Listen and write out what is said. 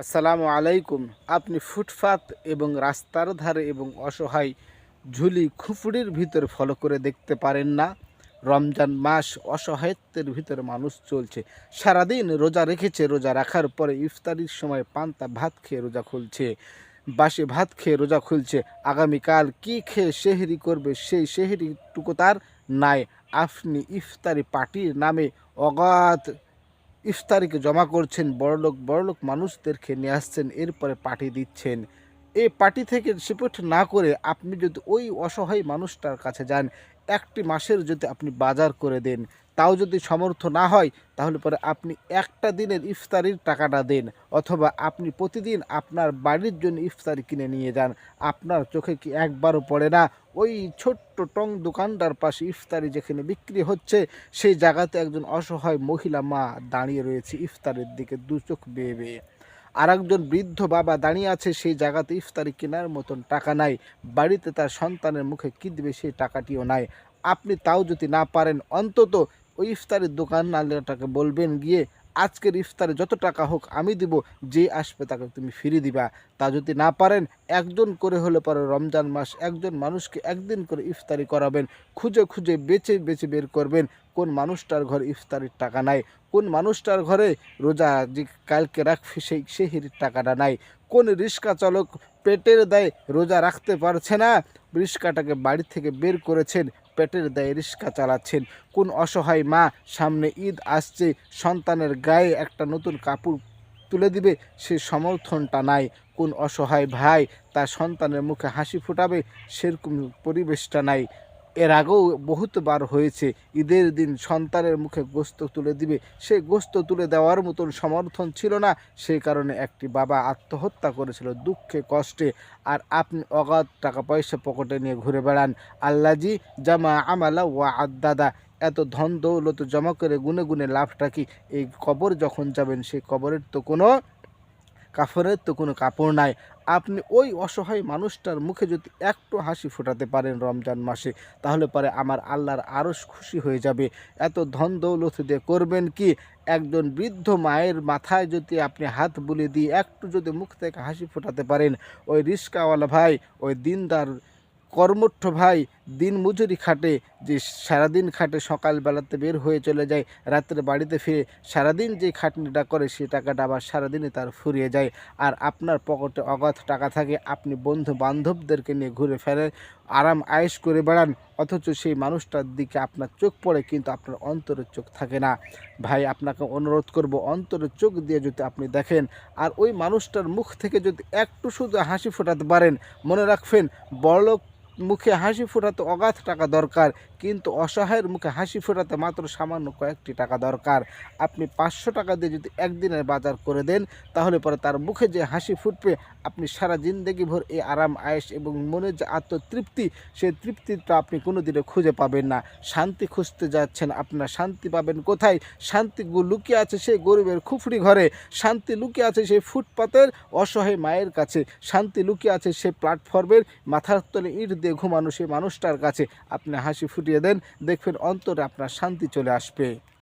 আসসালামু আলাইকুম। আপনি ফুটপাত এবং রাস্তার ধারে এবং অসহায় ঝুলি খুপড়ির ভিতরে ফলো করে দেখতে পারেন না? রমজান মাস, অসহায়ত্বের ভিতরে মানুষ চলছে। সারাদিন রোজা রেখেছে, রোজা রাখার পরে ইফতারির সময় পান্তা ভাত খেয়ে রোজা খুলছে, বাসি ভাত খেয়ে রোজা খুলছে। আগামীকাল কি খেয়ে সেহরি করবে, সেই সেহরিটুকু তার নাই। আপনি ইফতারি পার্টির নামে অগাধ ইফতারিকে জমা করছেন, বড়লোক মানুষদেরকে নিয়ে আসছেন, এরপরে পার্টি দিচ্ছেন। এই পার্টি থেকে সিপোর্ট না করে আপনি যদি ওই অসহায় মানুষটার কাছে যান, একটি মাসের যদি আপনি বাজার করে দেন, তাও যদি সমর্থ না হয়, তাহলে পরে আপনি একটা দিনের ইফতারির টাকাটা দেন, অথবা আপনি প্রতিদিন আপনার বাড়ির জন্য ইফতারি কিনে নিয়ে যান। আপনার চোখে কি একবারও পড়ে না ওই ছোট্ট টং দোকানটার পাশে ইফতারি যেখানে বিক্রি হচ্ছে, সেই জায়গাতে একজন অসহায় মহিলা মা দাঁড়িয়ে রয়েছে ইফতারের দিকে দু চোখ বেয়ে বেয়ে। আর একজন বৃদ্ধ বাবা দাঁড়িয়ে আছে, সেই জায়গাতে ইফতারি কেনার মতন টাকা নাই। বাড়িতে তার সন্তানের মুখে কী দিবে সেই টাকাটিও নাই। আপনি তাও যদি না পারেন, অন্তত ওই ইফতারের দোকানওয়ালাটাকে বলবেন গিয়ে, আজকের ইফতারে যত টাকা হোক আমি দিব, যে আসবে তাকে তুমি ফিরিয়ে দিবা। তা যদি না পারেন, একজন করে হলে পরে রমজান মাস একজন মানুষকে একদিন করে ইফতারি করাবেন। খুঁজে খুঁজে বেছে বেছে বের করবেন কোন মানুষটার ঘরে ইফতারির টাকা নাই, কোন মানুষটার ঘরে রোজা যে কালকে রাখবে সেই সেহরির টাকাটা নাই, কোন রিক্সা চালক পেটের দায়ে রোজা রাখতে পারছে না, রিক্সাটাকে বাড়ি থেকে বের করেছেন, পেটের দায়ে রিক্সা চালাচ্ছেন। কোন অসহায় মা সামনে ঈদ আসছে, সন্তানের গায়ে একটা নতুন কাপড় তুলে দিবে, সে সমর্থনটা নাই। কোন অসহায় ভাই তার সন্তানের মুখে হাসি ফোটাবে, সেরকম পরিবেশটা নাই। এর আগেও বহুতবার হয়েছে, ঈদের দিন সন্তানের মুখে গোস্ত তুলে দিবে, সেই গোস্ত তুলে দেওয়ার মতন সমর্থন ছিল না, সেই কারণে একটি বাবা আত্মহত্যা করেছিল দুঃখে কষ্টে। আর আপনি অগাধ টাকা পয়সা পকেটে নিয়ে ঘুরে বেড়ান। আল্লাজি জামা আমালা ওয়া আদাদা, এত ধন দৌলত জমা করে গুনে গুনে লাভটা কি? এই কবর যখন যাবেন, সেই কবরের তো কোনো কাফনের তো কোনো কাপড় নাই। আপনি ওই অসহায় মানুষটার মুখে যদি একটু হাসি ফোটাতে পারেন রমজান মাসে, তাহলে পরে আমার আল্লাহর আরশ খুশি হয়ে যাবে। এত ধন দৌলত দিয়ে করবেন কি? একজন বৃদ্ধ মায়ের মাথায় যদি আপনি হাত বুলিয়ে দিয়ে একটু যদি মুখ থেকে হাসি ফোটাতে পারেন, ওই রিস্কাওয়ালা ভাই, ওই দিনদার কর্মঠ ভাই, দিন মজুরি খাটে, যে সারাদিন খাটে, সকালবেলাতে বের হয়ে চলে যায়, রাত্রে বাড়িতে ফিরে সারাদিন যে খাটনিটা করে, সেই টাকাটা আবার সারাদিনে তার ফুরিয়ে যায়। আর আপনার পকেটে অগাধ টাকা থাকে, আপনি বন্ধু বান্ধবদেরকে নিয়ে ঘুরে ফেরেন, আরাম আয়েশ করে বেড়ান, অথচ সেই মানুষটার দিকে আপনার চোখ পড়ে, কিন্তু আপনার অন্তরের চোখ থাকে না। ভাই, আপনাকে অনুরোধ করব, অন্তরের চোখ দিয়ে যদি আপনি দেখেন, আর ওই মানুষটার মুখ থেকে যদি একটু শুধু হাসি ফোটাতে পারেন, মনে রাখবেন, বড়লোক মুখে হাসি ফোটাতে অগাধ টাকা দরকার, কিন্তু অসহায়ের মুখে হাসি ফোটাতে মাত্র সামান্য কয়েকটি টাকা দরকার। আপনি 500 টাকা দিয়ে যদি একদিনের বাজার করে দেন, তাহলে পরে তার মুখে যে হাসি ফুটবে, আপনি সারা জিন্দেগি ভর এই আরাম আয়েশ এবং মনের যে আত্মতৃপ্তি, সেই তৃপ্তিটা আপনি কোনো দিনে খুঁজে পাবেন না। শান্তি খুঁজতে যাচ্ছেন, আপনার শান্তি পাবেন কোথায়? শান্তি লুকিয়ে আছে সেই গরিবের খুফড়ি ঘরে, শান্তি লুকিয়ে আছে সেই ফুটপাতের অসহায় মায়ের কাছে, শান্তি লুকিয়ে আছে সেই প্ল্যাটফর্মের মাথার তলে ইট দিয়ে ঘুমানো সেই মানুষটার কাছে। আপনি হাসি ফুটিয়ে দেন, দেখবেন অন্তরে আপনার শান্তি চলে আসবে।